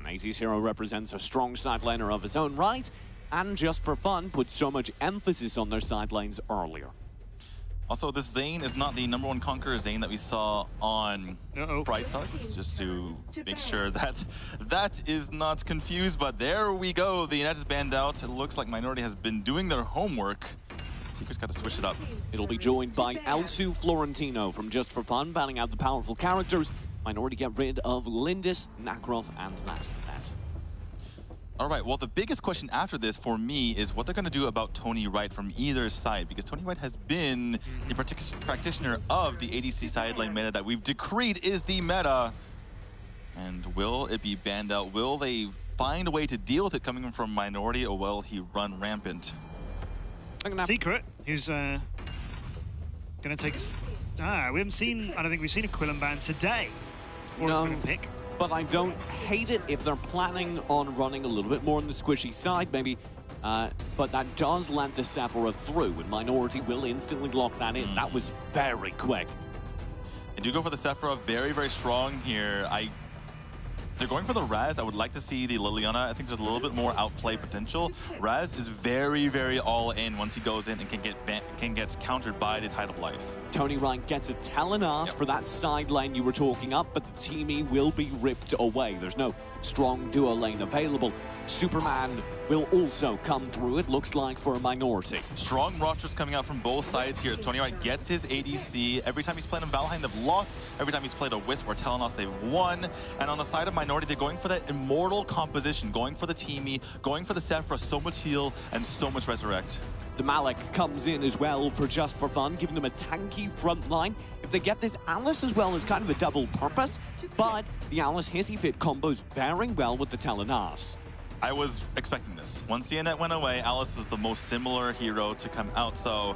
AT's hero represents a strong side laner of his own right, and Just4Fun put so much emphasis on their side lanes earlier. Also, this Zane is not the #1 conqueror Zane that we saw on Brightstar, just to make sure that that is not confused. But there we go, the net is banned out. It looks like Minority has been doing their homework. Secret's got to switch it up. It'll be joined by Elsu Florentino from Just4Fun, banning out the powerful characters. Minority get rid of Lindis, Nakrov, and Nat. All right, well, the biggest question after this for me is what they're going to do about Tony Wright from either side, because Tony Wright has been the practitioner of the ADC side lane meta that we've decreed is the meta. And will it be banned out? Will they find a way to deal with it coming from Minority, or will he run rampant? Secret, who's going to take us... we haven't seen... I don't think we've seen a Quillen ban today. Or no. a Quillen pick. But I don't hate it if they're planning on running a little bit more on the squishy side, maybe. But that does land the Sephora through, and Minority will instantly lock that in. That was very quick. They do go for the Sephora, very, very strong here. They're going for the Raz. I would like to see the Liliana. I think there's a little bit more outplay potential. Raz is very, very all in once he goes in and can get countered by the Tide of Life. Tony Wright gets a Telenas for that side lane you were talking up, but the teamie will be ripped away. There's no strong duo lane available. Superman will also come through, it looks like, for a Minority. Strong rosters coming out from both sides here. Tony Wright gets his ADC. Every time he's played in Valheim, they've lost. Every time he's played a Wisp or Telenos, they've won. And on the side of Minority, they're going for that immortal composition, going for the teamie, going for the Sephora, so much heal and so much resurrect. The Malik comes in as well for Just4Fun, giving them a tanky front line. If they get this Alice as well, it's kind of a double purpose, but the Alice Hissy Fit combos very well with the Telenas. I was expecting this. Once the Annette went away, Alice is the most similar hero to come out, so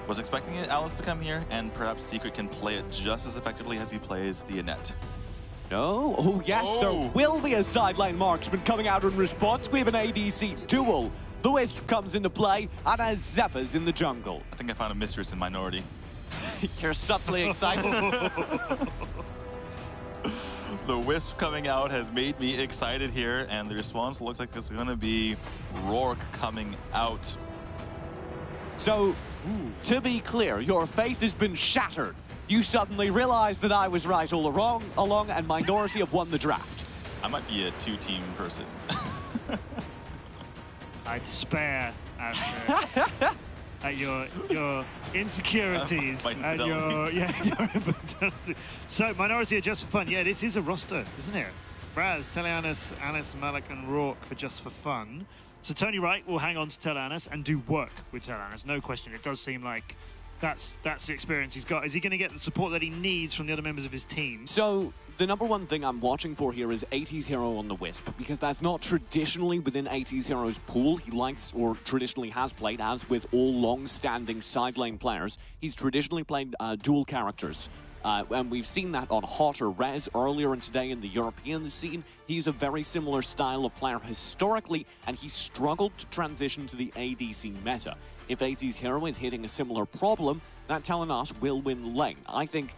was expecting Alice to come here, and perhaps Secret can play it just as effectively as he plays the Annette. No? Oh yes, there will be a sideline marksman coming out in response. We have an ADC duel. The Wisp comes into play, and a Zephyr's in the jungle. I think I found a mistress in Minority. You're subtly excited. The Wisp coming out has made me excited here, and the response looks like it's going to be Rourke coming out. So, to be clear, your faith has been shattered. You suddenly realize that I was right all along, and Minority have won the draft. I might be a two-team person. I despair at your insecurities and your infidelity. So Minority are Just4Fun. Yeah, this is a roster, isn't it? Raz, Teleanis, Alice, Malik, and Rourke for Just4Fun. So Tony Wright will hang on to Teleanis and do work with Teleanis. No question. It does seem like that's the experience he's got. Is he going to get the support that he needs from the other members of his team? So the #1 thing I'm watching for here is AT's hero on the Wisp, because that's not traditionally within AT's hero's pool. He likes, or traditionally has played, as with all long-standing side lane players, he's traditionally played dual characters. And we've seen that on Hot or Rez earlier and today in the European scene. He's a very similar style of player historically, and he struggled to transition to the ADC meta. If AT's hero is hitting a similar problem, that Telenas will win lane. I think,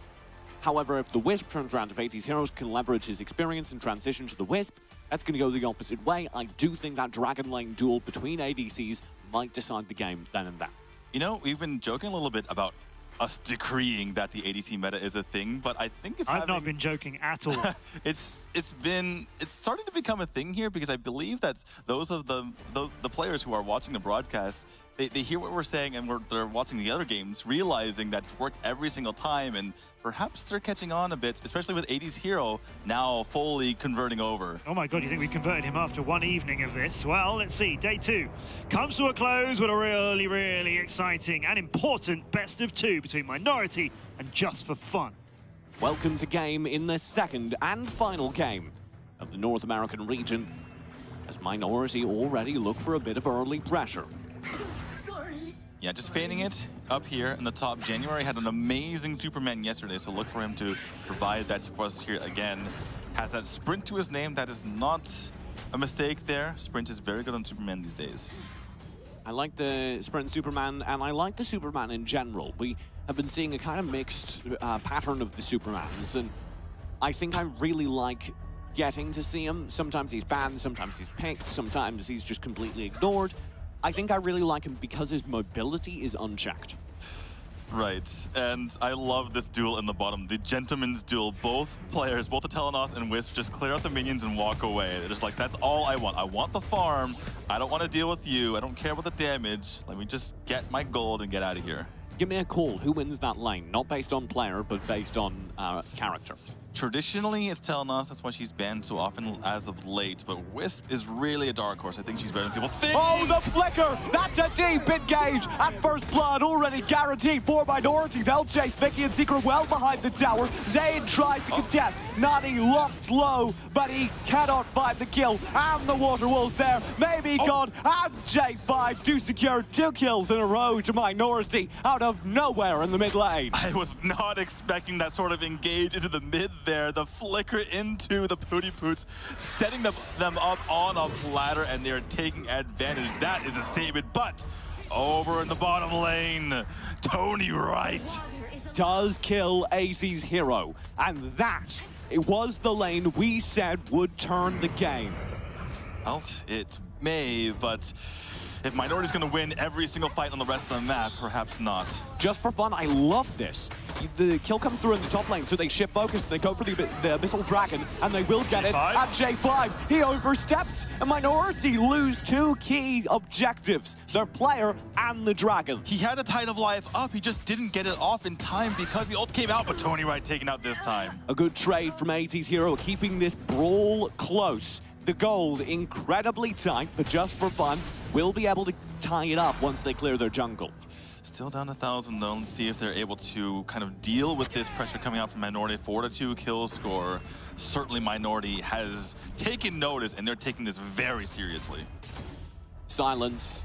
however, if the Wisp turns around, if AT's heroes can leverage his experience and transition to the Wisp, that's going to go the opposite way. I do think that Dragon Lane duel between ADCs might decide the game then and there. You know, we've been joking a little bit about us decreeing that the ADC meta is a thing, but I think it's I've not been joking at all. it's starting to become a thing here, because I believe that those of the players who are watching the broadcast, they hear what we're saying, and they're watching the other games, realizing that it's worked every single time, and perhaps they're catching on a bit, especially with AD's hero now fully converting over. Oh my god, you think we converted him after one evening of this? Well, let's see. Day 2 comes to a close with a really, really exciting and important best of 2 between Minority and Just4Fun. Welcome to game in the second and final game of the North American region, as Minority already look for a bit of early pressure. Yeah, just feigning it up here in the top. January had an amazing Superman yesterday, so look for him to provide that for us here again. Has that sprint to his name. That is not a mistake there. Sprint is very good on Superman these days. I like the sprint Superman, and I like the Superman in general. We have been seeing a kind of mixed pattern of the Supermans, and I think I really like getting to see him. Sometimes he's banned, sometimes he's picked, sometimes he's just completely ignored. I think I really like him because his mobility is unchecked. Right, and I love this duel in the bottom, the gentleman's duel. Both players, both the Telenos and Wisp, just clear out the minions and walk away. They're just like, that's all I want. I want the farm. I don't want to deal with you. I don't care about the damage. Let me just get my gold and get out of here. Give me a call. Who wins that lane? Not based on player, but based on character. Traditionally, it's Telenos. That's why she's banned so often as of late. But Wisp is really a dark horse. I think she's better than people think. Oh, the flicker! That's a deep engage! At first blood, already guaranteed for Minority. They'll chase Vicky and Secret well behind the tower. Zayn tries to contest. Nani locked low, but he cannot find the kill. And the water wall's there. Maybe God and J5 do secure 2 kills in a row to Minority out of nowhere in the mid lane. I was not expecting that sort of engage into the mid there. The flicker into the Pooty Poots, setting them up on a platter, and they're taking advantage. That is a statement, but over in the bottom lane, Tony Wright does kill AZ's hero, and that it was the lane we said would turn the game. Well, it may, but if Minority's going to win every single fight on the rest of the map, perhaps not. Just for fun, I love this. The kill comes through in the top lane, so they shift focus, they go for the Abyssal Dragon, and they will get it at J5. He oversteps, and Minority lose 2 key objectives, their player and the Dragon. He had the Tide of Life up, he just didn't get it off in time because the ult came out, but Tony Wright taken out this time. A good trade from AT's hero, keeping this brawl close. The gold incredibly tight, but Just for Fun will be able to tie it up once they clear their jungle. Still down 1,000 though. Let's see if they're able to kind of deal with this pressure coming out from Minority. 4-2 kill score. Certainly Minority has taken notice, and they're taking this very seriously. Silence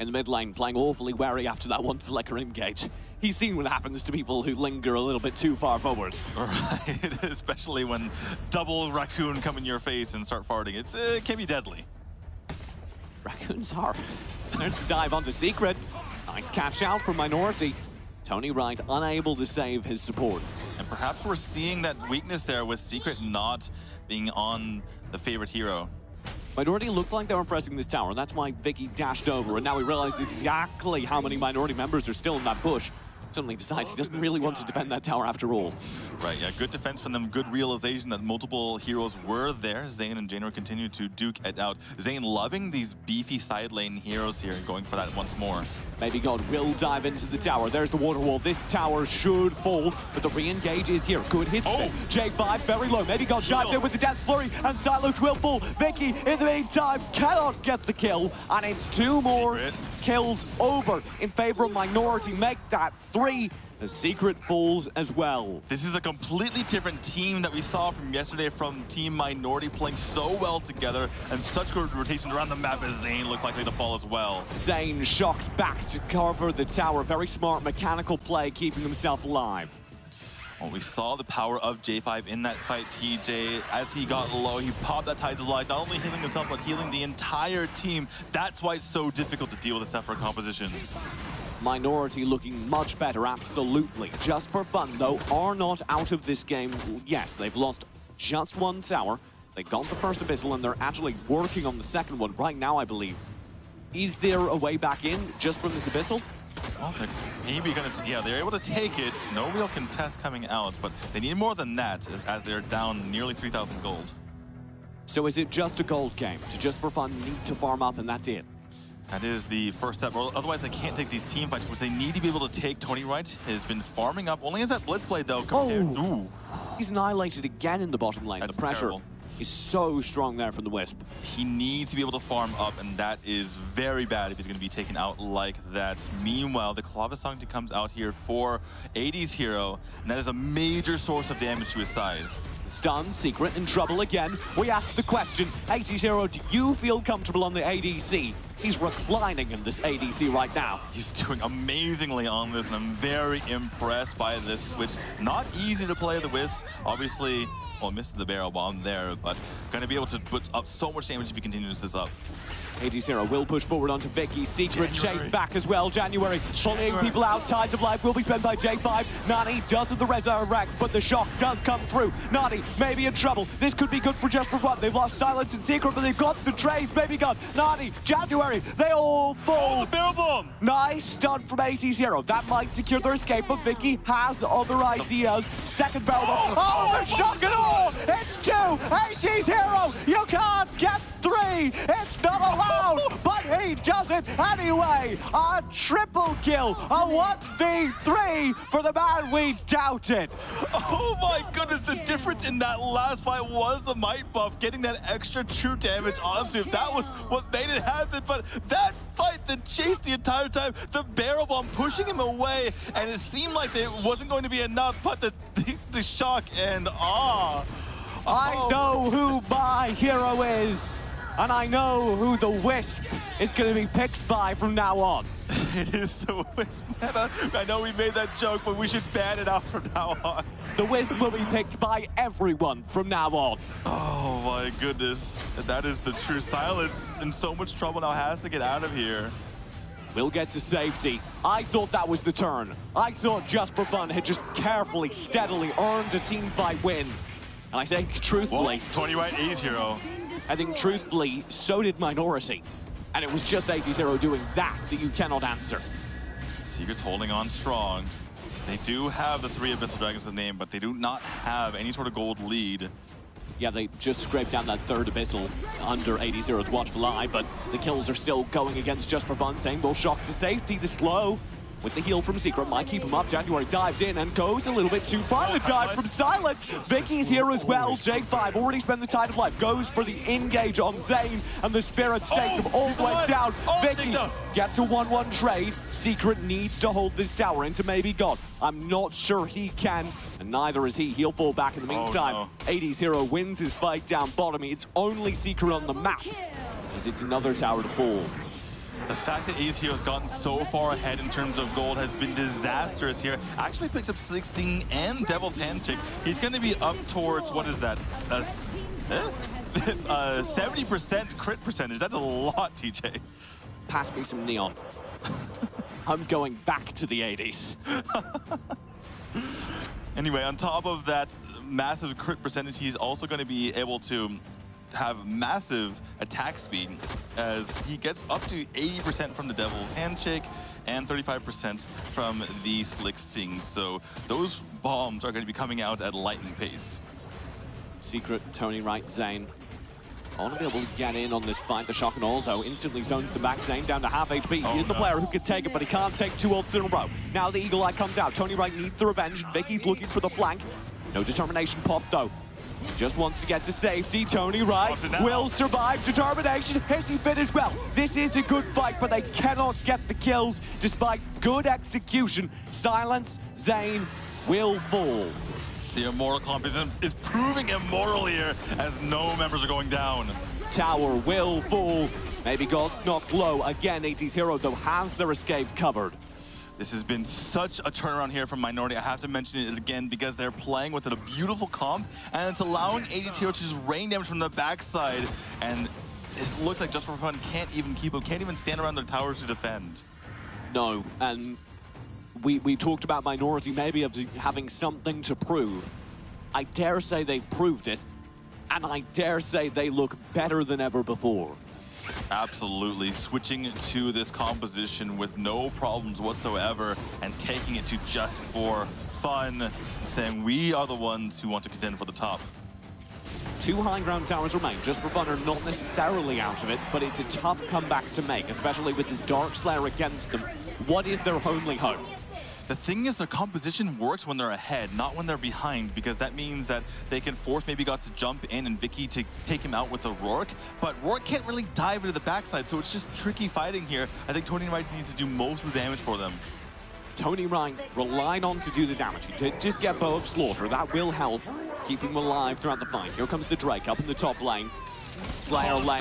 in the mid lane, playing awfully wary after that one flicker engage. He's seen what happens to people who linger a little bit too far forward. Right, especially when double raccoon come in your face and start farting. It can be deadly. Raccoons are. There's the dive onto Secret. Nice catch out from Minority. Tony Wright unable to save his support. And perhaps we're seeing that weakness there with Secret not being on the favorite hero. Minority looked like they were pressing this tower, and that's why Vicky dashed over, and now we realize exactly how many Minority members are still in that bush. Suddenly decides he doesn't really want to defend that tower after all. Right, yeah, good defense from them, good realization that multiple heroes were there. Zayn and January continue to duke it out. Zayn loving these beefy side lane heroes here and going for that once more. Maybe God will dive into the tower. There's the water wall. This tower should fall, but the re-engage is here. Good hit. J5 very low. Maybe God dives in with the Death Flurry, and Silos will fall. Vicky, in the meantime, cannot get the kill, and it's 2 more kills over in favor of Minority. Make that 3. The Secret falls as well. This is a completely different team that we saw from yesterday from Team Minority, playing so well together and such good rotation around the map as Zayn looks likely to fall as well. Zayn shocks back to cover the tower. Very smart mechanical play, keeping himself alive. Well, we saw the power of J5 in that fight, TJ. As he got low, he popped that Tides of Life, not only healing himself, but healing the entire team. That's why it's so difficult to deal with this effort composition. Minority looking much better, absolutely. Just for Fun, though, are not out of this game yet. They've lost just 1 tower. They got the first Abyssal, and they're actually working on the second one right now, I believe. Is there a way back in just from this Abyssal? Well, they're maybe gonna, yeah, they're able to take it. No real contest coming out, but they need more than that as they're down nearly 3,000 gold. So is it just a gold game? To Just for Fun need to farm up and that's it? That is the first step. Otherwise, they can't take these team fights, which they need to be able to take. Tony Wright has been farming up. Only has that Blitz blade, though, compared to... He's annihilated again in the bottom lane. That's the pressure terrible. Is so strong there from the Wisp. He needs to be able to farm up, and that is very bad if he's going to be taken out like that. Meanwhile, the Clavis Sancti comes out here for AD's hero, and that is a major source of damage to his side. Stun, Secret in trouble again. We asked the question, AD's hero, do you feel comfortable on the ADC? He's reclining in this ADC right now. He's doing amazingly on this, and I'm very impressed by this switch. Not easy to play the Wisp. Obviously, Well, missed the barrel bomb there, but going to be able to put up so much damage if he continues this up. 80-0 will push forward onto Vicky. Secret chase back as well. January bullying people out. Tides of Life will be spent by J5. Nani does have the resurrect, but the shock does come through. Nani may be in trouble. This could be good for Just4Fun. They've lost Silence and Secret, but they've got the trade. Maybe got Nani, January. They all fall. Oh, the barrel bomb! Nice stun from 80-0. That might secure their escape, but Vicky has other ideas. Second barrel bomb. Oh, the shock and all! It's 2! 80-0! You can't get 3! It's not allowed, but he does it anyway! A triple kill! A 1v3 for the man we doubted! Oh my goodness, the difference in that last fight was the might buff, getting that extra true damage onto him. That was what made it happen, but that fight, the chase the entire time, the barrel bomb pushing him away, and it seemed like it wasn't going to be enough, but the shock and awe. I know who my hero is, and I know who the Wisp is going to be picked by from now on. It is the Wisp meta. I know we made that joke, but we should ban it out from now on. The Wisp will be picked by everyone from now on. Oh my goodness. That is the true Silence. In so much trouble now, has to get out of here. We'll get to safety. I thought that was the turn. I thought Just4Fun had just carefully, steadily earned a team fight win. And I think, truthfully... Whoa, 20 right, 80-0. I think, truthfully, so did Minority. And it was just 80-0 doing that you cannot answer. Secret's holding on strong. They do have the 3 Abyssal Dragons in the name, but they do not have any sort of gold lead. Yeah, they just scraped down that 3rd Abyssal under 80-0's Watchful Eye, but the kills are still going against Just4Fun. Same will shock to safety, the slow. With the heal from Secret, might keep him up. January dives in and goes a little bit too far. The dive from Silence. Vicky's here as well. J5 already spent the Tide of Life. Goes for the engage on Zane, and the Spirit takes him all the way down. Vicky gets a 1-1 trade. Secret needs to hold this tower into maybe God. I'm not sure he can, and neither is he. He'll fall back in the meantime. 80-0 wins his fight down bottom. It's only Secret on the map, as it's another tower to fall. The fact that AGRADENCO has gotten so far ahead in terms of gold has been disastrous here. Actually picks up 16 and Devil's Handshake. He's going to be up towards, what is that? 70% crit percentage. That's a lot, TJ. Pass me some Neon. I'm going back to the 80s. Anyway, on top of that massive crit percentage, he's also going to be able to have massive attack speed as he gets up to 80% from the Devil's Handshake and 35% from the Slick Sting. So those bombs are going to be coming out at lightning pace. Secret, Tony Wright, Zane. I want to be able to get in on this fight. The shock and all, though, instantly zones the back. Zane down to half HP. He is the player who could take it, but he can't take 2 ults in a row. Now the Eagle Eye comes out. Tony Wright needs the revenge. Vicky's looking for the flank. No determination pop, though. Just wants to get to safety. Tony Wright will survive. Determination. Hissy fit as well. This is a good fight, but they cannot get the kills despite good execution. Silence, Zane will fall. The Immortal comp is proving immortal here as no members are going down. Tower will fall. Maybe God's knocked low. Again, 80-0 though has their escape covered. This has been such a turnaround here from Minority. I have to mention it again because they're playing with a beautiful comp, and it's allowing 80-0 to just rain damage from the backside. And it looks like Just4Fun can't even keep up, can't even stand around their towers to defend. No, and we talked about Minority maybe having something to prove. I dare say they've proved it, and I dare say they look better than ever before. Absolutely, switching to this composition with no problems whatsoever and taking it to Just4Fun, saying we are the ones who want to contend for the top. 2 high ground towers remain. Just4Fun are not necessarily out of it, but it's a tough comeback to make, especially with this Dark Slayer against them. What is their only hope? The thing is, their composition works when they're ahead, not when they're behind, because that means that they can force maybe Gots to jump in and Vicky to take him out with a Rourke, but Rourke can't really dive into the backside, so it's just tricky fighting here. I think Tony Wright needs to do most of the damage for them. Tony Wright relied on to do the damage. He did just get Bow of Slaughter. That will help keep him alive throughout the fight. Here comes the Drake up in the top lane. Slayer lane.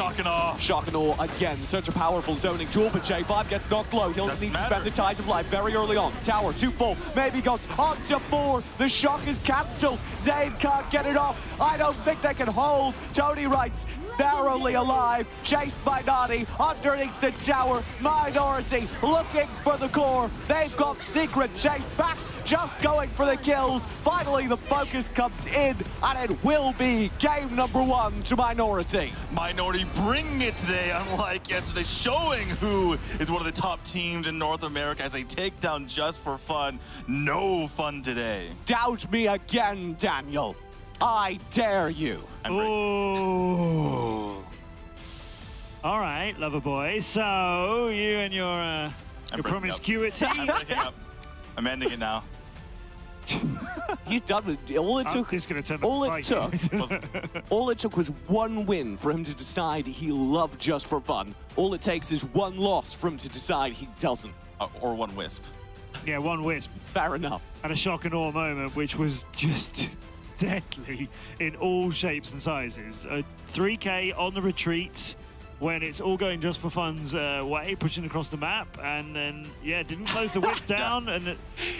Shock and awe again. Such a powerful zoning tool, but J5 gets knocked low. He'll need to spend the Tides of Life very early on. Tower, 2 full. Maybe goes on to 4. The shock is cancelled. Zayn can't get it off. I don't think they can hold. Tony writes, narrowly alive, chased by Nani underneath the tower. Minority looking for the core. They've got Secret chased back, just going for the kills. Finally, the focus comes in, and it will be game number 1 to Minority. Minority bringing it today, unlike yesterday, showing who is one of the top teams in North America as they take down Just4Fun. No fun today. Doubt me again, Daniel. I dare you. Oh. All right, lover boy. So you and your promiscuity. I'm ending it now. He's done with it. All it took was 1 win for him to decide he loved Just4Fun. All it takes is 1 loss for him to decide he doesn't. Or 1 wisp. Yeah, 1 wisp. Fair enough. And a shock and awe moment, which was just deadly in all shapes and sizes. 3K on the retreat when it's all going Just4Fun's way, pushing across the map, and then, yeah, didn't close the whip down. And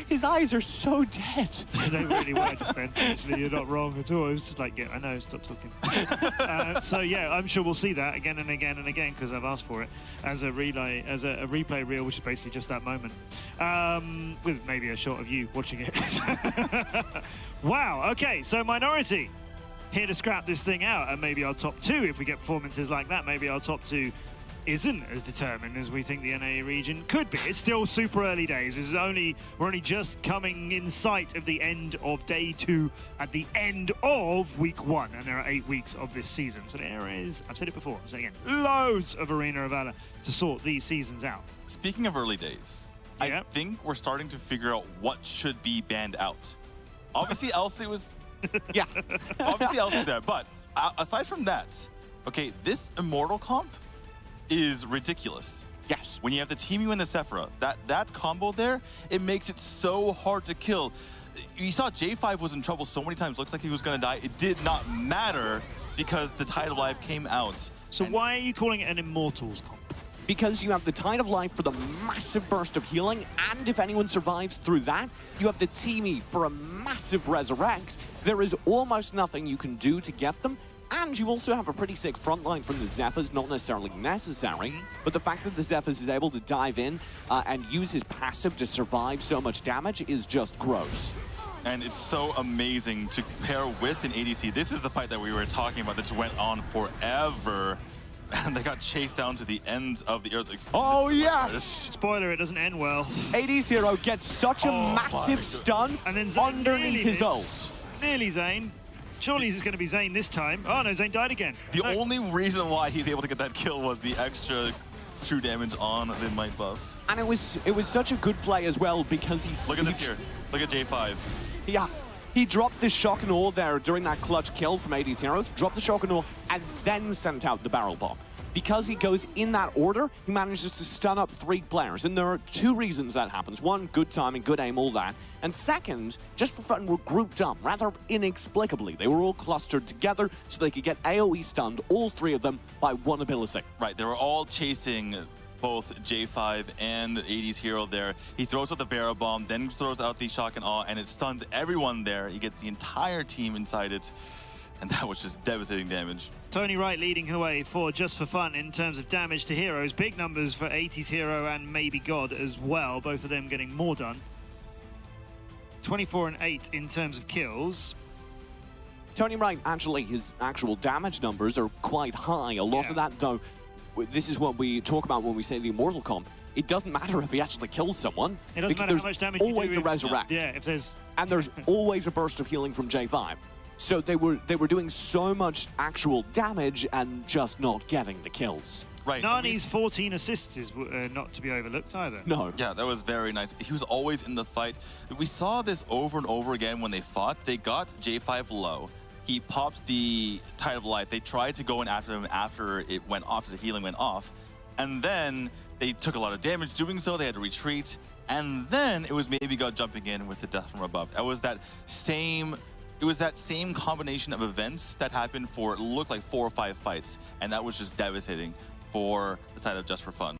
his eyes are so dead. They really were just then. Actually, you're not wrong at all. It was just like, yeah, I know, stop talking. So, yeah, I'm sure we'll see that again and again and again, because I've asked for it as a relay, as a replay reel, which is basically just that moment, with maybe a shot of you watching it. Wow, okay, so Minority here to scrap this thing out, and maybe our top 2, if we get performances like that, maybe our top 2 isn't as determined as we think the NA region could be. It's still super early days. We're only just coming in sight of the end of day 2 at the end of week 1, and there are 8 weeks of this season. So there is, I've said it before, I'll say it again, loads of Arena of Valor to sort these seasons out. Speaking of early days, yeah. I think we're starting to figure out what should be banned out. Obviously, Elsie was... Yeah. Obviously, Elsie's there, but aside from that, okay, this Immortal comp is ridiculous. Yes. When you have the Teemu and the Sephira, that combo there, it makes it so hard to kill. You saw J5 was in trouble so many times, looks like he was going to die. It did not matter because the Tide of Life came out. So why are you calling it an Immortals comp? Because you have the Tide of Life for the massive burst of healing, and if anyone survives through that, you have the Teemu for a massive resurrect. There is almost nothing you can do to get them, and you also have a pretty sick frontline from the Zephyrs, not necessarily necessary, but the fact that the Zephyrs is able to dive in and use his passive to survive so much damage is just gross. And it's so amazing to pair with an ADC. This is the fight that we were talking about. This went on forever. And they got chased down to the ends of the earth. Oh, yes! Spoiler, it doesn't end well. 80's hero gets such a massive stun and then underneath his ult. Nearly Zayn. Surely it's going to be Zayn this time. Oh, no, Zayn died again. The only reason why he's able to get that kill was the extra true damage on the Might buff. And it was such a good play as well because he's... Look at this here. Look at J5. Yeah. He dropped the shock and awe there during that clutch kill from 80's hero, dropped the shock and awe, and then sent out the barrel bomb. Because he goes in that order, he manages to stun up 3 players. And there are 2 reasons that happens. 1, good timing, good aim, all that. And second, Just4Fun were grouped up, rather inexplicably. They were all clustered together so they could get AoE stunned, all 3 of them, by 1 ability. Right, they were all chasing both J5 and 80's hero there. He throws out the barrel bomb, then throws out the shock and awe, and it stuns everyone there. He gets the entire team inside it. And that was just devastating damage. Tony Wright leading the way for Just4Fun in terms of damage to heroes. Big numbers for 80's hero and maybe God as well. Both of them getting more done. 24 and 8 in terms of kills. Tony Wright, actually, his actual damage numbers are quite high. A lot of that, though, this is what we talk about when we say the Immortal comp. It doesn't matter if he actually kills someone. It doesn't matter how much damage you do. Always a resurrect. Yeah, if there's... And there's always a burst of healing from J5. So they were doing so much actual damage and just not getting the kills. Right. Nani's 14 assists is not to be overlooked either. No. Yeah, that was very nice. He was always in the fight. We saw this over and over again when they fought. They got J5 low. He popped the Tide of Life. They tried to go in after him after it went off, the healing went off. And then they took a lot of damage doing so. They had to retreat. And then it was maybe God jumping in with the death from above. That was that same... it was that same combination of events that happened for, it looked like 4 or 5 fights, and that was just devastating for the side of Just4Fun.